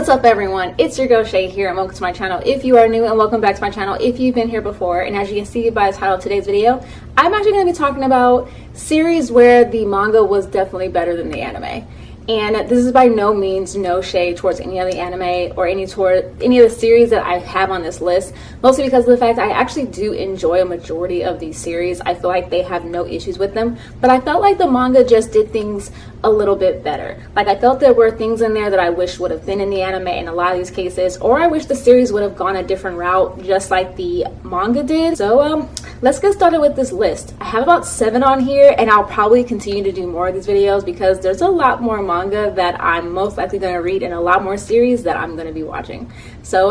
What's up everyone, it's your girl Shay here and welcome to my channel if you are new, and welcome back to my channel if you've been here before. And as you can see by the title of today's video, I'm actually going to be talking about series where the manga was definitely better than the anime. And this is by no means no shade towards any of the anime or any of the series that I have on this list, mostly because of the fact I actually do enjoy a majority of these series. I feel like they have no issues with them, but I felt like the manga just did things a little bit better. Like, I felt there were things in there that I wish would have been in the anime in a lot of these cases, or I wish the series would have gone a different route just like the manga did. So let's get started with this list. I have about 7 on here, and I'll probably continue to do more of these videos because there's a lot more manga that I'm most likely going to read and a lot more series that I'm going to be watching. So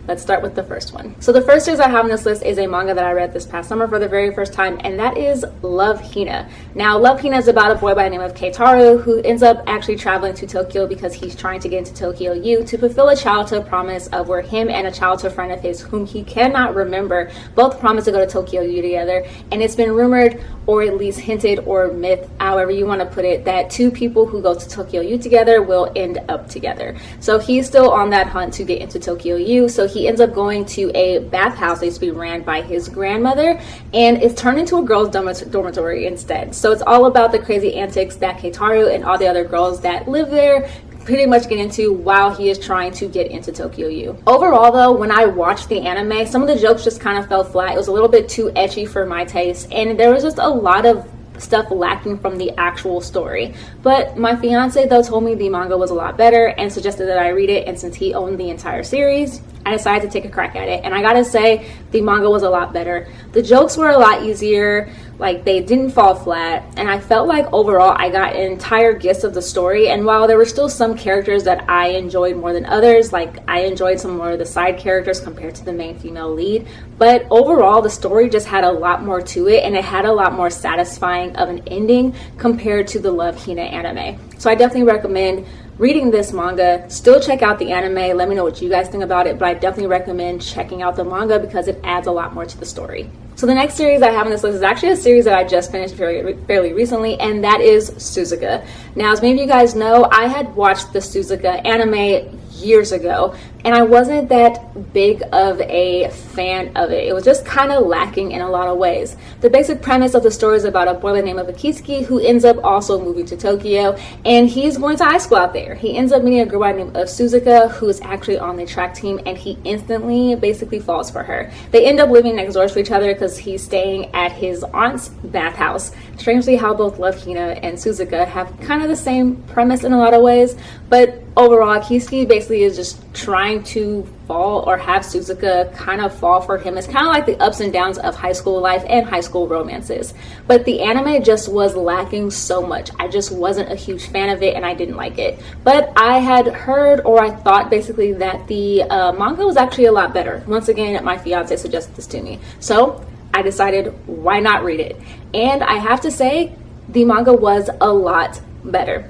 let's start with the first one. So the first series I have on this list is a manga that I read this past summer for the very first time, and that is Love, Hina. Now, Love, Hina is about a boy by the name of Taree who ends up actually traveling to Tokyo because he's trying to get into Tokyo U to fulfill a childhood promise of where him and a childhood friend of his, whom he cannot remember, both promised to go to Tokyo U together. And it's been rumored, or at least hinted, or myth, however you want to put it, that 2 people who go to Tokyo U together will end up together. So he's still on that hunt to get into Tokyo U. So he ends up going to a bathhouse that used to be ran by his grandmother, and it's turned into a girls' dormitory instead. So it's all about the crazy antics that Keitaru and all the other girls that live there pretty much get into while he is trying to get into Tokyo U. Overall though, when I watched the anime, some of the jokes just kind of fell flat. It was a little bit too ecchi for my taste, and there was just a lot of stuff lacking from the actual story. But my fiance though told me the manga was a lot better and suggested that I read it, and since he owned the entire series, I decided to take a crack at it. And I gotta say, the manga was a lot better. The jokes were a lot easier, like they didn't fall flat, and I felt like overall I got an entire gist of the story. And while there were still some characters that I enjoyed more than others, like I enjoyed some more of the side characters compared to the main female lead, but overall the story just had a lot more to it, and it had a lot more satisfying of an ending compared to the Love, Hina anime. So I definitely recommend reading this manga. Still check out the anime, let me know what you guys think about it, but I definitely recommend checking out the manga because it adds a lot more to the story. So the next series I have on this list is actually a series that I just finished fairly recently, and that is Suzuka. Now, as many of you guys know, I had watched the Suzuka anime years ago, and I wasn't that big of a fan of it. It was just kind of lacking in a lot of ways. The basic premise of the story is about a boy by the name of Akitsuki who ends up also moving to Tokyo, and he's going to high school out there. He ends up meeting a girl by the name of Suzuka who is actually on the track team, and he instantly basically falls for her. They end up living next door to each other because he's staying at his aunt's bathhouse. Strangely how both Love, Hina and Suzuka have kind of the same premise in a lot of ways, but overall Akitsuki basically is just trying to fall, or have Suzuka kind of fall for him. It's kind of like the ups and downs of high school life and high school romances. But the anime just was lacking so much. I just wasn't a huge fan of it, and I didn't like it. But I had heard, or I thought basically, that the manga was actually a lot better. Once again, my fiance suggested this to me. So I decided, why not read it? And I have to say, the manga was a lot better.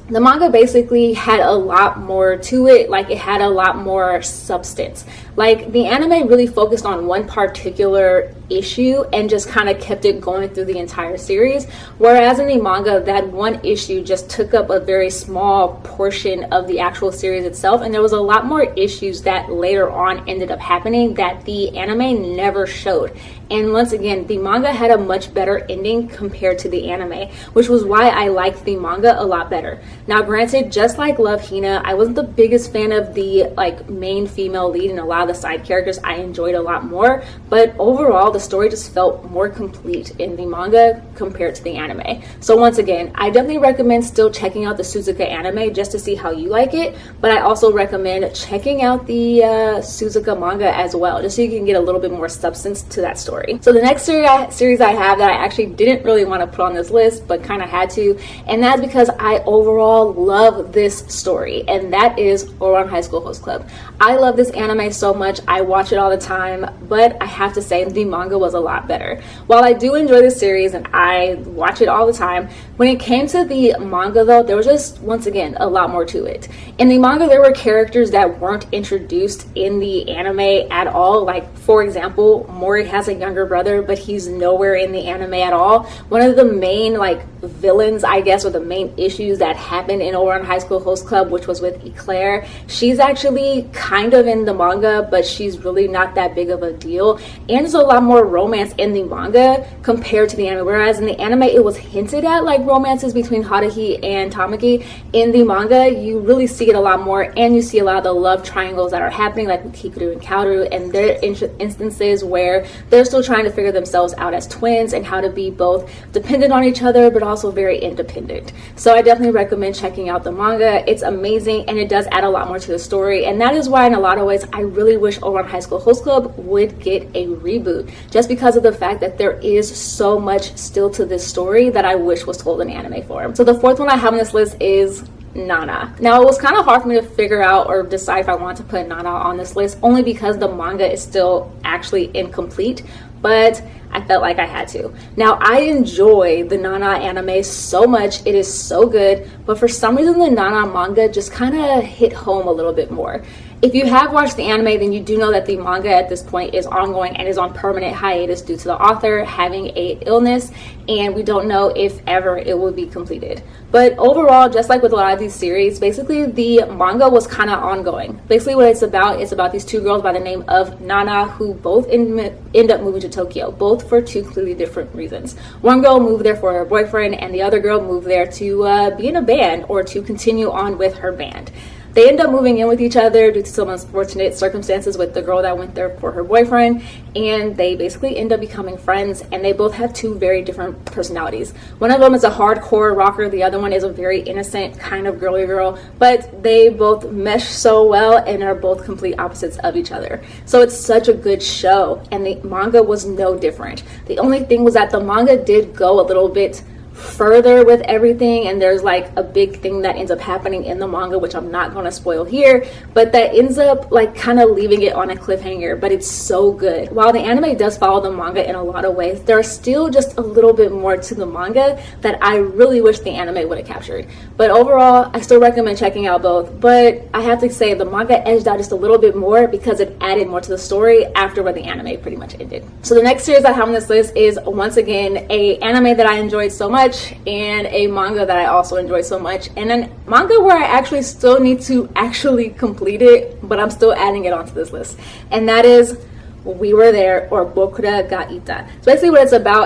The manga basically had a lot more to it, like it had a lot more substance. Like, the anime really focused on one particular issue and just kind of kept it going through the entire series, whereas in the manga, that one issue just took up a very small portion of the actual series itself, and there was a lot more issues that later on ended up happening that the anime never showed. And once again, the manga had a much better ending compared to the anime, which was why I liked the manga a lot better. Now granted, just like Love, Hina, I wasn't the biggest fan of the main female lead, and a lot of the side characters I enjoyed a lot more, but overall the story just felt more complete in the manga compared to the anime. So once again, I definitely recommend still checking out the Suzuka anime just to see how you like it, but I also recommend checking out the Suzuka manga as well, just so you can get a little bit more substance to that story. So the next series I have that I actually didn't really want to put on this list, but kind of had to, and that's because I overall love this story, and that is Ouran High School Host Club. I love this anime so much, I watch it all the time, but I have to say the manga was a lot better. While I do enjoy this series and I watch it all the time, when it came to the manga though, there was just, once again, a lot more to it. In the manga, there were characters that weren't introduced in the anime at all. Like, for example, Mori has a younger brother, but he's nowhere in the anime at all. One of the main villains, I guess, or the main issues that happened in Ouran High School Host Club, which was with Eclair. She's actually kind of in the manga, but she's really not that big of a deal. And there's a lot more romance in the manga compared to the anime, whereas in the anime it was hinted at, like romances between Haruhi and Tamaki. In the manga, you really see it a lot more, and you see a lot of the love triangles that are happening, like with Hikaru and Kaoru, and their instances where they're still trying to figure themselves out as twins and how to be both dependent on each other but also very independent. So I definitely recommend checking out the manga. It's amazing, and it does add a lot more to the story, and that is why in a lot of ways I really wish Ouran High School Host Club would get a reboot, just because of the fact that there is so much still to this story that I wish was told in anime form. So the fourth one I have on this list is Nana. Now, it was kind of hard for me to figure out or decide if I want to put Nana on this list, only because the manga is still actually incomplete, but I felt like I had to. Now, I enjoy the Nana anime so much. It is so good, but for some reason the Nana manga just kind of hit home a little bit more. If you have watched the anime, then you do know that the manga at this point is ongoing and is on permanent hiatus due to the author having an illness, and we don't know if ever it will be completed. But overall, just like with a lot of these series, basically the manga was kind of ongoing. Basically what it's about these two girls by the name of Nana who both end up moving to Tokyo, both for two completely different reasons. One girl moved there for her boyfriend, and the other girl moved there to be in a band or to continue on with her band. They end up moving in with each other due to some unfortunate circumstances with the girl that went there for her boyfriend, and they basically end up becoming friends, and they both have two very different personalities. One of them is a hardcore rocker, the other one is a very innocent kind of girly girl, but they both mesh so well and are both complete opposites of each other. So it's such a good show, and the manga was no different. The only thing was that the manga did go a little bit further with everything, and there's like a big thing that ends up happening in the manga, which I'm not going to spoil here, but that ends up like kind of leaving it on a cliffhanger. But it's so good. While the anime does follow the manga in a lot of ways, there's still just a little bit more to the manga that I really wish the anime would have captured. But overall, I still recommend checking out both, but I have to say the manga edged out just a little bit more because it added more to the story after where the anime pretty much ended. So the next series I have on this list is once again a anime that I enjoyed so much and a manga that I also enjoy so much, and a manga where I actually still need to actually complete it, but I'm still adding it onto this list, and that is We Were There, or Bokura ga Ita. So basically what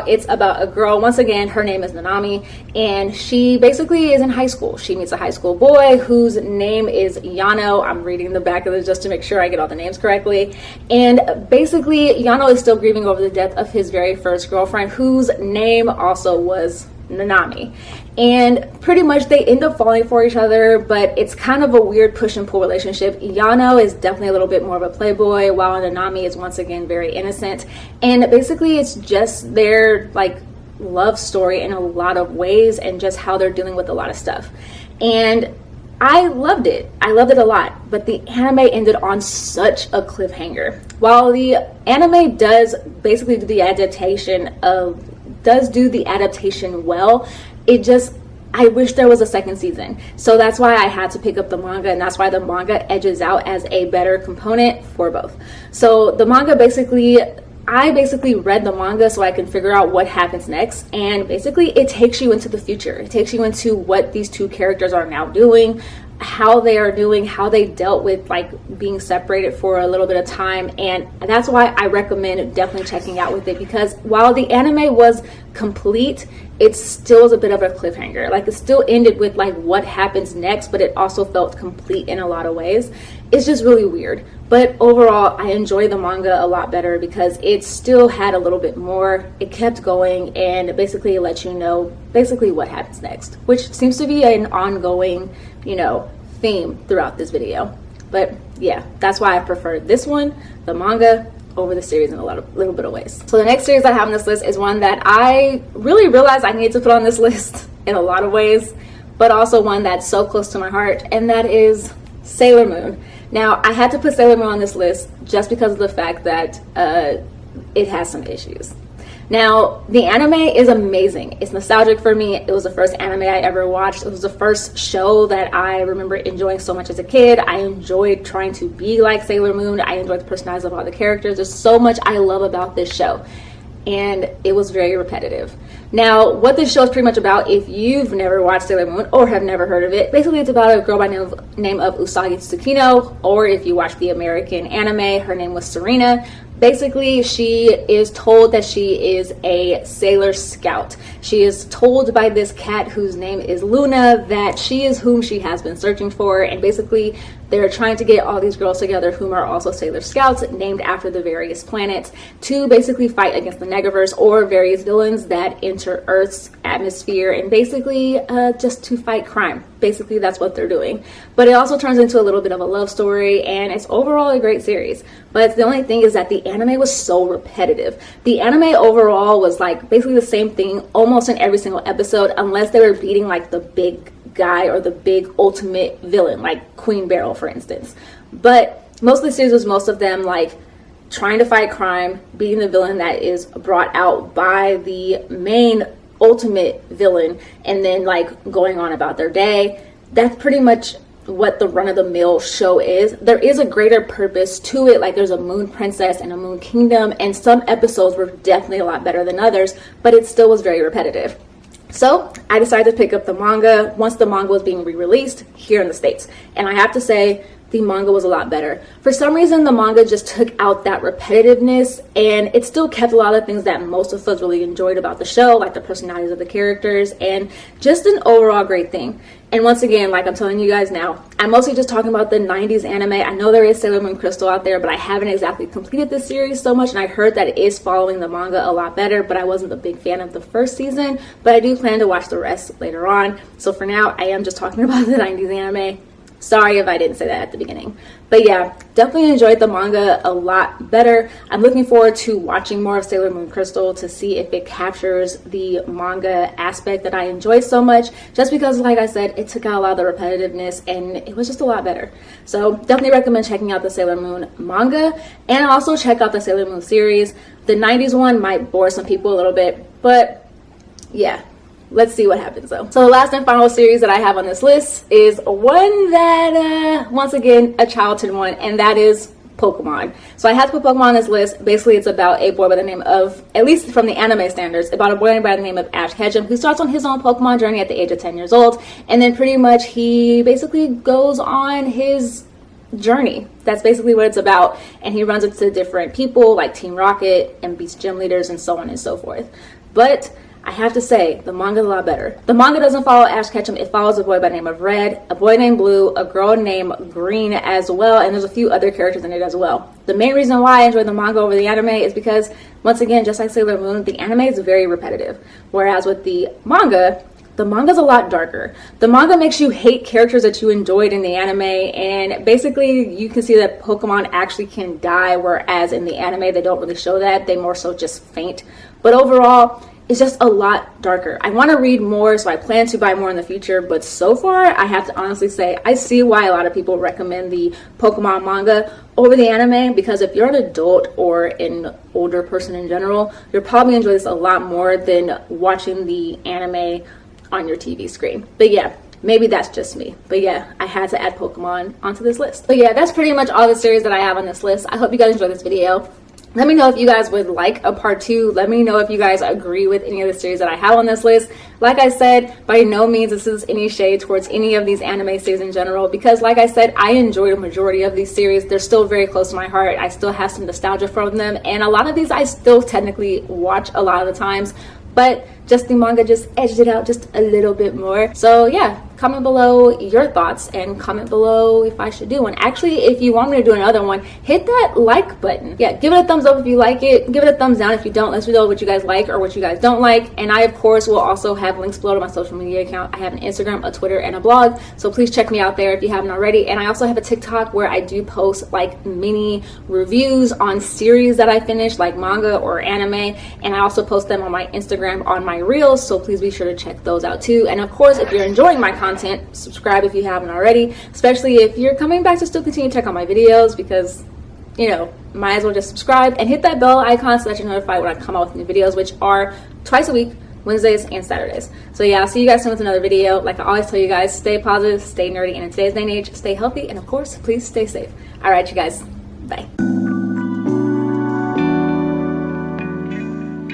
it's about a girl, once again, her name is Nanami, and she basically is in high school. She meets a high school boy whose name is Yano. I'm reading the back of this just to make sure I get all the names correctly. And basically, Yano is still grieving over the death of his very first girlfriend, whose name also was Nanami. And pretty much they end up falling for each other, but it's kind of a weird push and pull relationship. Yano is definitely a little bit more of a playboy, while Nanami is once again very innocent. And basically it's just their like love story in a lot of ways, and just how they're dealing with a lot of stuff. And I loved it a lot, but the anime ended on such a cliffhanger. While the anime does basically do the adaptation well, I wish there was a second season. So that's why I had to pick up the manga, and that's why the manga edges out as a better component for both. So the manga I basically read the manga so I can figure out what happens next, and basically it takes you into the future. It takes you into what these two characters are now doing, how they dealt with like being separated for a little bit of time. And that's why I recommend definitely checking out with it, because while the anime was complete, it still was a bit of a cliffhanger. Like, it still ended with like what happens next, but it also felt complete in a lot of ways. It's just really weird. But overall, I enjoy the manga a lot better because it still had a little bit more. It kept going, and basically it lets you know basically what happens next, which seems to be an ongoing, theme throughout this video. But yeah, that's why I prefer this one, the manga, over the series in a little bit of ways. So the next series I have on this list is one that I really realized I need to put on this list in a lot of ways, but also one that's so close to my heart, and that is Sailor Moon. Now, I had to put Sailor Moon on this list just because of the fact that it has some issues. Now, the anime is amazing. It's nostalgic for me. It was the first anime I ever watched. It was the first show that I remember enjoying so much as a kid. I enjoyed trying to be like Sailor Moon. I enjoyed the personalities of all the characters. There's so much I love about this show. and it was very repetitive. Now, what this show is pretty much about, if you've never watched Sailor Moon or have never heard of it, basically it's about a girl by name of Usagi Tsukino, or if you watch the American anime, her name was Serena. Basically, she is told that she is a Sailor Scout. She is told by this cat whose name is Luna that she is whom she has been searching for, and basically they're trying to get all these girls together whom are also Sailor Scouts named after the various planets to basically fight against the Negaverse or various villains that enter Earth's atmosphere, and basically just to fight crime. Basically, that's what they're doing. But it also turns into a little bit of a love story, and it's overall a great series. But the only thing is that the anime was so repetitive. The anime overall was like basically the same thing almost in every single episode, unless they were beating like the big guy or the big ultimate villain, like Queen Beryl, for instance. But most of the series was most of them like trying to fight crime, beating the villain that is brought out by the main ultimate villain, and then like going on about their day. That's pretty much what the run-of-the-mill show is. There is a greater purpose to it, like there's a moon princess and a moon kingdom, and some episodes were definitely a lot better than others, but it still was very repetitive. So I decided to pick up the manga once the manga was being re-released here in the States, and I have to say the manga was a lot better. For some reason, the manga just took out that repetitiveness, and it still kept a lot of things that most of us really enjoyed about the show, like the personalities of the characters, and just an overall great thing. And once again, like I'm telling you guys now, I'm mostly just talking about the 90s anime. I know there is Sailor Moon Crystal out there, but I haven't exactly completed this series so much, and I heard that it is following the manga a lot better, but I wasn't a big fan of the first season, but I do plan to watch the rest later on. So for now, I am just talking about the 90s anime. Sorry if I didn't say that at the beginning. But yeah, definitely enjoyed the manga a lot better. I'm looking forward to watching more of Sailor Moon Crystal to see if it captures the manga aspect that I enjoy so much, just because, like I said, it took out a lot of the repetitiveness and it was just a lot better. So definitely recommend checking out the Sailor Moon manga, and also check out the Sailor Moon series. The 90s one might bore some people a little bit, but yeah. Let's see what happens though. So the last and final series that I have on this list is one that, once again, a childhood one, and that is Pokemon. So I had to put Pokemon on this list. Basically, it's about a boy by the name of, at least from the anime standards, about a boy by the name of Ash Ketchum, who starts on his own Pokemon journey at the age of 10 years old, and then pretty much he basically goes on his journey. That's basically what it's about, and he runs into different people like Team Rocket and beats gym leaders and so on and so forth. But I have to say, the manga is a lot better. The manga doesn't follow Ash Ketchum. It follows a boy by the name of Red, a boy named Blue, a girl named Green as well, and there's a few other characters in it as well. The main reason why I enjoy the manga over the anime is because, once again, just like Sailor Moon, the anime is very repetitive. Whereas with the manga's a lot darker. The manga makes you hate characters that you enjoyed in the anime, and basically you can see that Pokemon actually can die, whereas in the anime they don't really show that. They more so just faint. But overall, it's just a lot darker. I want to read more, so I plan to buy more in the future, but so far I have to honestly say I see why a lot of people recommend the Pokemon manga over the anime, because if you're an adult or an older person in general, you'll probably enjoy this a lot more than watching the anime on your TV screen. But yeah, maybe that's just me. But yeah, I had to add Pokemon onto this list. But yeah, that's pretty much all the series that I have on this list. I hope you guys enjoyed this video. Let me know if you guys would like a part 2. Let me know if you guys agree with any of the series that I have on this list. Like I said, by no means this is any shade towards any of these anime series in general, because like I said, I enjoy the majority of these series. They're still very close to my heart. I still have some nostalgia from them, and a lot of these I still technically watch a lot of the times, but just the manga just edged it out just a little bit more. So yeah, comment below your thoughts and comment below if I should do one. Actually, if you want me to do another one, hit that like button. Yeah, give it a thumbs up if you like it. Give it a thumbs down if you don't. Let me know what you guys like or what you guys don't like. And I, of course, will also have links below to my social media account. I have an Instagram, a Twitter, and a blog. So please check me out there if you haven't already. And I also have a TikTok where I do post like mini reviews on series that I finished, like manga or anime. And I also post them on my Instagram on my reels. So please be sure to check those out too. And of course, if you're enjoying my content, subscribe if you haven't already, especially if you're coming back to still continue to check out my videos, because you know, might as well just subscribe and hit that bell icon so that you're notified when I come out with new videos, which are twice a week, Wednesdays and Saturdays. So yeah, I'll see you guys soon with another video. Like I always tell you guys, stay positive, stay nerdy, and in today's day and age, stay healthy, and of course, please stay safe. All right, you guys, bye.